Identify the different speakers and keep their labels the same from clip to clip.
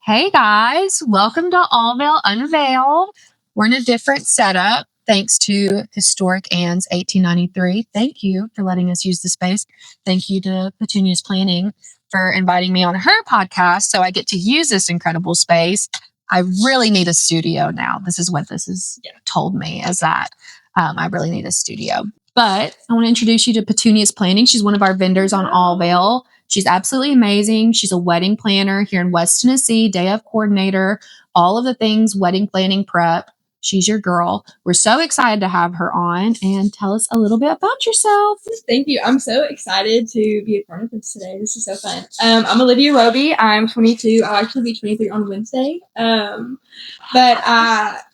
Speaker 1: Hey guys, welcome to Allvale Unveiled. We're in a different setup thanks to Historic Ann's 1893. Thank you for letting us use the space. Thank you to Petunias Planning for inviting me on her podcast so I get to use this incredible space. I really need a studio now. This is what this has told me is that I really need a studio. But I want to introduce you to Petunias Planning. She's one of our vendors on Allvale. She's absolutely amazing. She's a wedding planner here in West Tennessee, day of coordinator, all of the things wedding planning prep. She's your girl. We're so excited to have her on and tell us a little bit about yourself.
Speaker 2: Thank you. I'm so excited to be a part of this today. This is so fun. I'm Olivia Roby. I'm 22. I'll actually be 23 on Wednesday.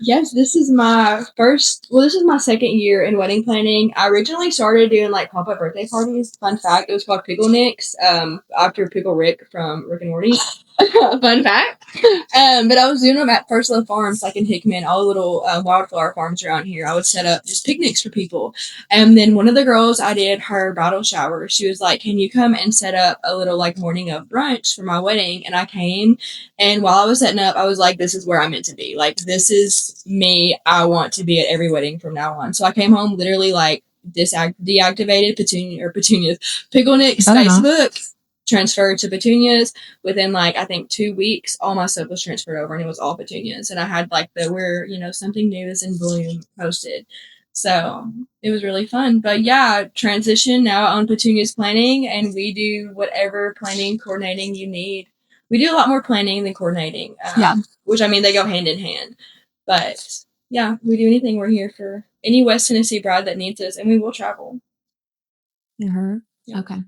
Speaker 2: Yes, this is my second year in wedding planning. I originally started doing like pop-up birthday parties. Fun fact, it was called Pickle Nicks, after Pickle Rick from Rick and Morty. Fun fact. But I was doing them at First Love Farms, like in Hickman, all the little wildflower farms around here. I would set up just picnics for people. And then one of the girls, I did her bridal shower. She was like, can you come and set up a little like morning of brunch for my wedding? And I came, and while I was setting up, I was like, this is where I'm meant to be. Like, this is me. I want to be at every wedding from now on. So I came home literally like deactivated Petunias Pickle Nicks Facebook, transferred to Petunias. Within like I think 2 weeks, all my stuff was transferred over, and it was all Petunias. And I had like the where something new is in bloom posted. So it was really fun. But yeah, transition now on Petunias Planning, and we do whatever planning, coordinating you need. We do a lot more planning than coordinating. Which I mean, they go hand in hand. But yeah, we do anything. We're here for any West Tennessee bride that needs us, and we will travel.
Speaker 1: Yeah. Okay.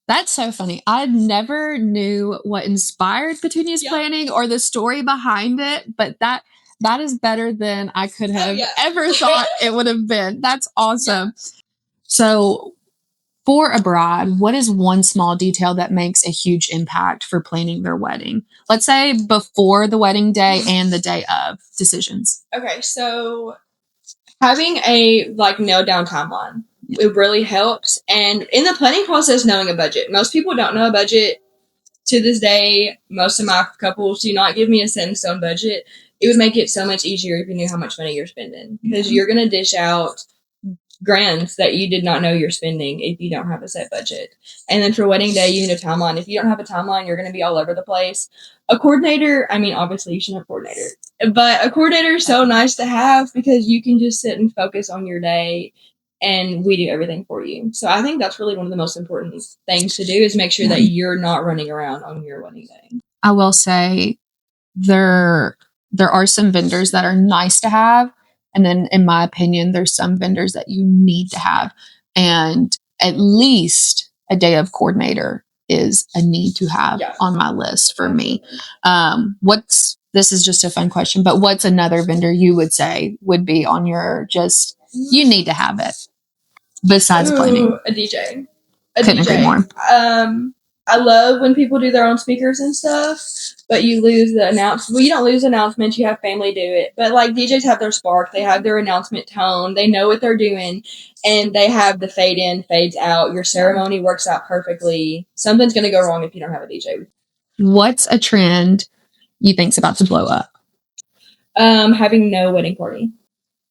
Speaker 1: That's so funny. I never knew what inspired Petunias Planning or the story behind it, but that is better than I could have ever thought it would have been. That's awesome. Yeah. So for a bride, what is one small detail that makes a huge impact for planning their wedding? Let's say before the wedding day and the day of decisions.
Speaker 2: Okay, so having a nailed down timeline. It really helps. And in the planning process, knowing a budget. Most people don't know a budget to this day. Most of my couples do not give me a set in stone budget. It would make it so much easier if you knew how much money you're spending, because you're going to dish out grands that you did not know you're spending if you don't have a set budget. And then for wedding day, you need a timeline. If you don't have a timeline, you're going to be all over the place. A coordinator, I mean, obviously you should have a coordinator, but a coordinator is so nice to have because you can just sit and focus on your day, and we do everything for you. So I think that's really one of the most important things to do is make sure that you're not running around on your wedding day.
Speaker 1: I will say there are some vendors that are nice to have. And then in my opinion, there's some vendors that you need to have. And at least a day of coordinator is a need to have on my list for me. This is just a fun question, but what's another vendor you would say would be on your you need to have it besides planning?
Speaker 2: A DJ.
Speaker 1: Couldn't agree more.
Speaker 2: I love when people do their own speakers and stuff, but you lose the announcement. Well, you don't lose announcements. You have family do it. But like DJs have their spark. They have their announcement tone. They know what they're doing, and they have the fade in, fades out. Your ceremony works out perfectly. Something's going to go wrong if you don't have a DJ.
Speaker 1: What's a trend you think's about to blow up?
Speaker 2: Having no wedding party.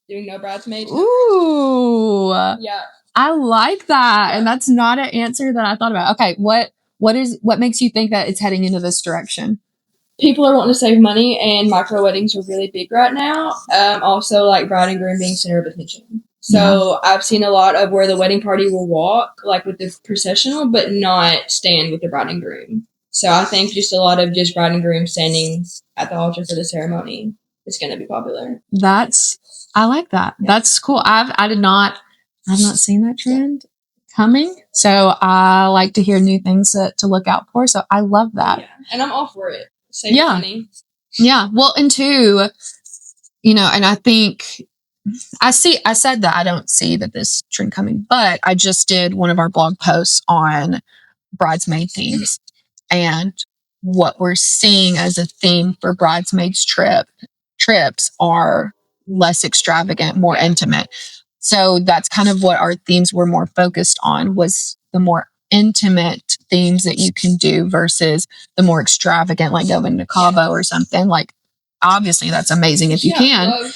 Speaker 2: Doing no bridesmaids.
Speaker 1: Ooh.
Speaker 2: Yeah.
Speaker 1: I like that. And that's not an answer that I thought about. Okay. What makes you think that it's heading into this direction?
Speaker 2: People are wanting to save money, and micro weddings are really big right now. Also, like bride and groom being center of attention. So I've seen a lot of where the wedding party will walk, like with the processional, but not stand with the bride and groom. So I think just a lot of just bride and groom standing at the altar for the ceremony is going to be popular.
Speaker 1: I like that. Yeah. That's cool. I've not seen that trend coming. So I like to hear new things to look out for. So I love that.
Speaker 2: Yeah. And I'm all for it. Save money.
Speaker 1: Yeah. Well, and two, and I think I said that I don't see that this trend coming, but I just did one of our blog posts on bridesmaid themes, and what we're seeing as a theme for bridesmaids trips are less extravagant, more intimate. So that's kind of what our themes were more focused on, was the more intimate themes that you can do versus the more extravagant, like going to Cabo or something. Like, obviously, that's amazing if you can.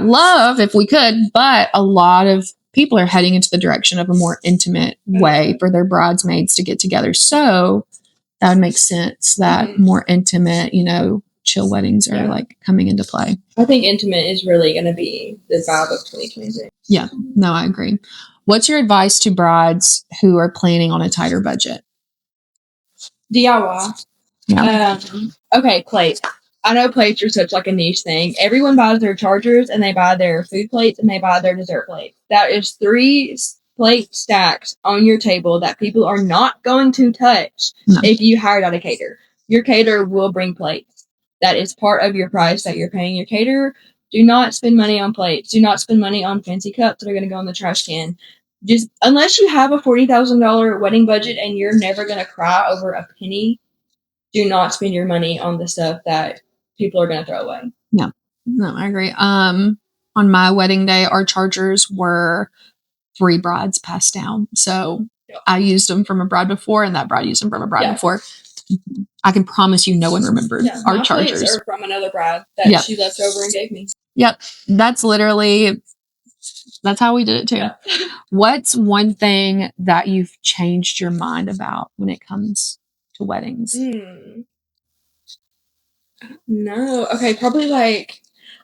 Speaker 1: Love if we could. But a lot of people are heading into the direction of a more intimate way for their bridesmaids to get together. So that would make sense that more intimate, chill weddings are like coming into play.
Speaker 2: I think intimate is really going to be the vibe of 2026.
Speaker 1: Yeah, no, I agree. What's your advice to brides who are planning on a tighter budget?
Speaker 2: DIY. Yeah. Okay, plates. I know plates are such like a niche thing. Everyone buys their chargers and they buy their food plates and they buy their dessert plates. That is 3 plate stacks on your table that people are not going to touch if you hired out a caterer. Your caterer will bring plates. That is part of your price that you're paying your caterer. Do not spend money on plates. Do not spend money on fancy cups that are going to go in the trash can. Just unless you have a $40,000 wedding budget and you're never going to cry over a penny, do not spend your money on the stuff that people are going to throw away.
Speaker 1: Yeah, no, I agree. On my wedding day, our chargers were 3 brides passed down. So I used them from a bride before, and that bride used them from a bride before. I can promise you, no one remembered our
Speaker 2: my
Speaker 1: chargers.
Speaker 2: Plates are from another bride that she left over and gave me.
Speaker 1: Yep, that's how we did it too. Yeah. What's one thing that you've changed your mind about when it comes to weddings?
Speaker 2: No. Okay, probably like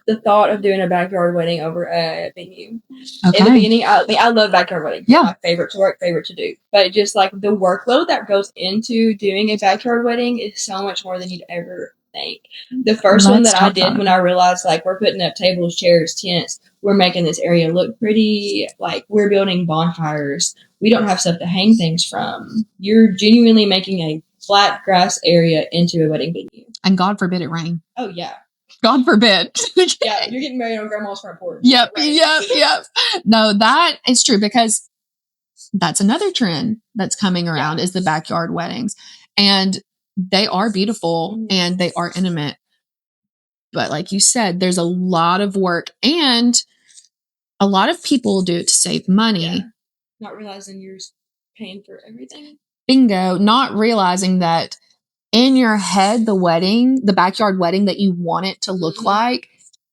Speaker 2: the thought of doing a backyard wedding over a venue. Okay. In the beginning, I love backyard weddings. Yeah. My favorite to work, favorite to do. But just like the workload that goes into doing a backyard wedding is so much more than you'd ever think. The first one that I did when I realized like we're putting up tables, chairs, tents, we're making this area look pretty, like we're building bonfires. We don't have stuff to hang things from. You're genuinely making a flat grass area into a wedding venue. And God forbid it rain. Oh, yeah. God forbid. Yeah, you're getting married on grandma's front porch. Yep. No, that is true because that's another trend that's coming around is the backyard weddings. And they are beautiful and they are intimate. But like you said, there's a lot of work and a lot of people do it to save money. Yeah. Not realizing you're paying for everything.
Speaker 1: Bingo. Not realizing that in your head, the backyard wedding that you want it to look like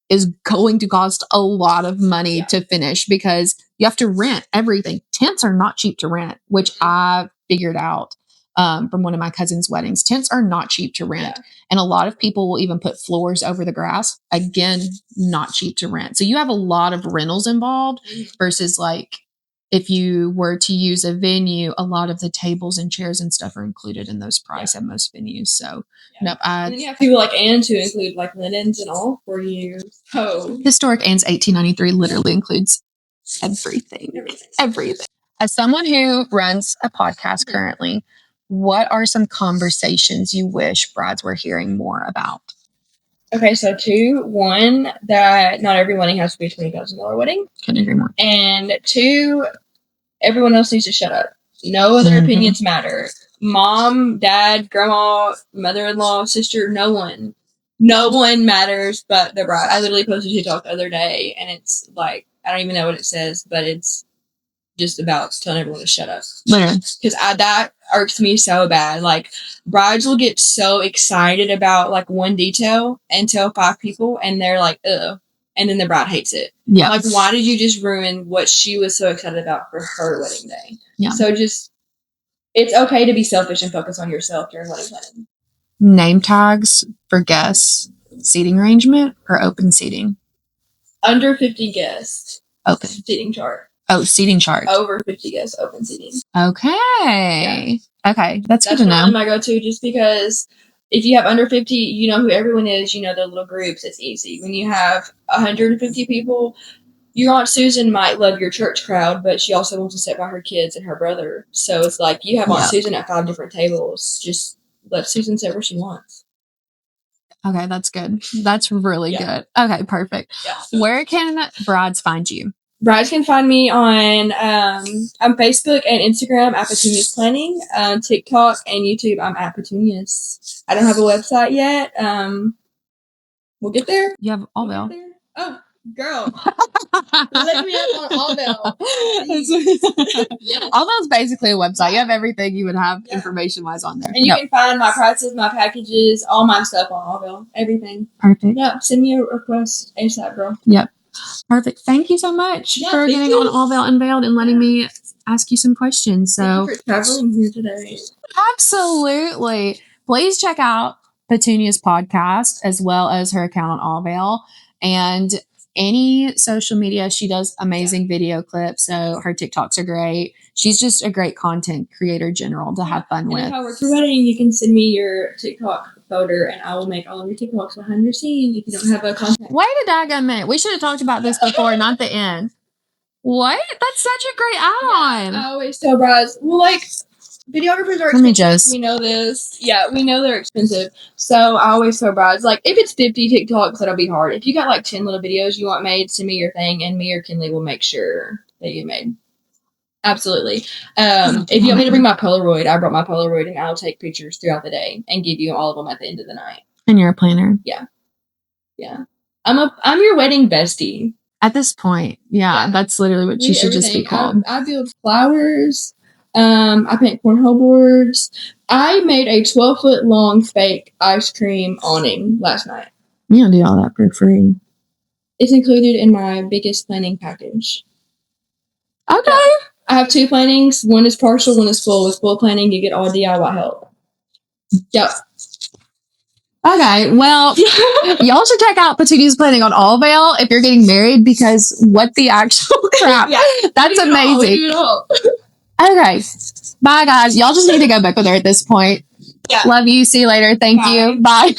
Speaker 1: is going to cost a lot of money to finish because you have to rent everything. Tents are not cheap to rent, which I figured out from one of my cousin's weddings. Tents are not cheap to rent. Yeah. And a lot of people will even put floors over the grass. Again, not cheap to rent. So you have a lot of rentals involved versus like if you were to use a venue, a lot of the tables and chairs and stuff are included in those price at most venues. So, nope.
Speaker 2: And then you have people like Anne to include like linens and all for you. So
Speaker 1: Historic Anne's 1893 literally includes everything. Everything. As someone who runs a podcast currently, what are some conversations you wish brides were hearing more about?
Speaker 2: Okay, so 2, 1, that not every wedding has to be a $20,000 wedding.
Speaker 1: Couldn't agree more.
Speaker 2: And 2, everyone else needs to shut up. No other opinions matter. Mom, dad, grandma, mother-in-law, sister, no one. No one matters but the bride. I literally posted a TikTok the other day, and it's like, I don't even know what it says, but it's just about telling everyone to shut up. Because that irks me so bad. Like, brides will get so excited about, like, one detail and tell 5 people, and they're like, ugh. And then the bride hates it. Yeah. Like, why did you just ruin what she was so excited about for her wedding day? Yeah. So just, it's okay to be selfish and focus on yourself during wedding planning.
Speaker 1: Name tags for guests, seating arrangement, or open seating?
Speaker 2: Under 50 guests.
Speaker 1: Open.
Speaker 2: Seating chart.
Speaker 1: Oh, seating chart.
Speaker 2: Over 50 guests, open seating.
Speaker 1: Okay. Yeah. Okay. That's good to know.
Speaker 2: That's my go-to just because if you have under 50, you know who everyone is, you know their little groups, it's easy. When you have 150 people, your Aunt Susan might love your church crowd, but she also wants to sit by her kids and her brother. So it's like you have Aunt Susan at 5 different tables. Just let Susan sit where she wants.
Speaker 1: Okay, that's good. That's really good. Okay, perfect. Yeah. Where can brides find you?
Speaker 2: Brides can find me on Facebook and Instagram at Petunias Planning, TikTok and YouTube. I'm at Petunias. I don't have a website yet. We'll get there.
Speaker 1: You have Allville.
Speaker 2: Oh, Girl, look me up on Allbell.
Speaker 1: Allbell's basically a website. You have everything you would have information-wise on there.
Speaker 2: And you can find my prices, my packages, all my stuff on Allbell. Everything.
Speaker 1: Perfect.
Speaker 2: Yeah, send me a request ASAP, girl.
Speaker 1: Yep. Perfect. Thank you so much for getting on Allbell Unveiled and letting me ask you some questions. So,
Speaker 2: thank you for traveling here today.
Speaker 1: Absolutely. Please check out Petunia's podcast as well as her account on Allvale and any social media. She does amazing video clips. So her TikToks are great. She's just a great content creator general to have fun with.
Speaker 2: If I work for wedding, you can send me your TikTok photo and I will make all of your TikToks behind your scene if you don't have a contact.
Speaker 1: Wait a daggone minute. We should have talked about this before, not the end. What? That's such a great add-on.
Speaker 2: I always tell brides, well, like, videographers are expensive.
Speaker 1: Let me just.
Speaker 2: We know this. Yeah, we know they're expensive. So I always tell brides, like, if it's 50 TikToks, that'll be hard. If you got like 10 little videos you want made, send me your thing, and me or Kinley will make sure they get made. Absolutely. If you want me to bring my Polaroid, I brought my Polaroid, and I'll take pictures throughout the day and give you all of them at the end of the night.
Speaker 1: And you're a planner.
Speaker 2: Yeah. I'm your wedding bestie.
Speaker 1: At this point, yeah. That's literally what you should just be called.
Speaker 2: I build flowers. I paint cornhole boards. I made a 12-foot long fake ice cream awning last night.
Speaker 1: You don't do all that for free.
Speaker 2: It's included in my biggest planning package.
Speaker 1: Okay.
Speaker 2: Yeah. I have 2 plannings. One is partial, one is full. With full planning, you get all DIY help. Yep.
Speaker 1: Okay, well, y'all should check out Petunias Planning on Allvale if you're getting married, because what the actual crap. That's amazing. Okay. Bye, guys. Y'all just need to go back with her at this point. Yeah. Love you. See you later. Thank you. Bye.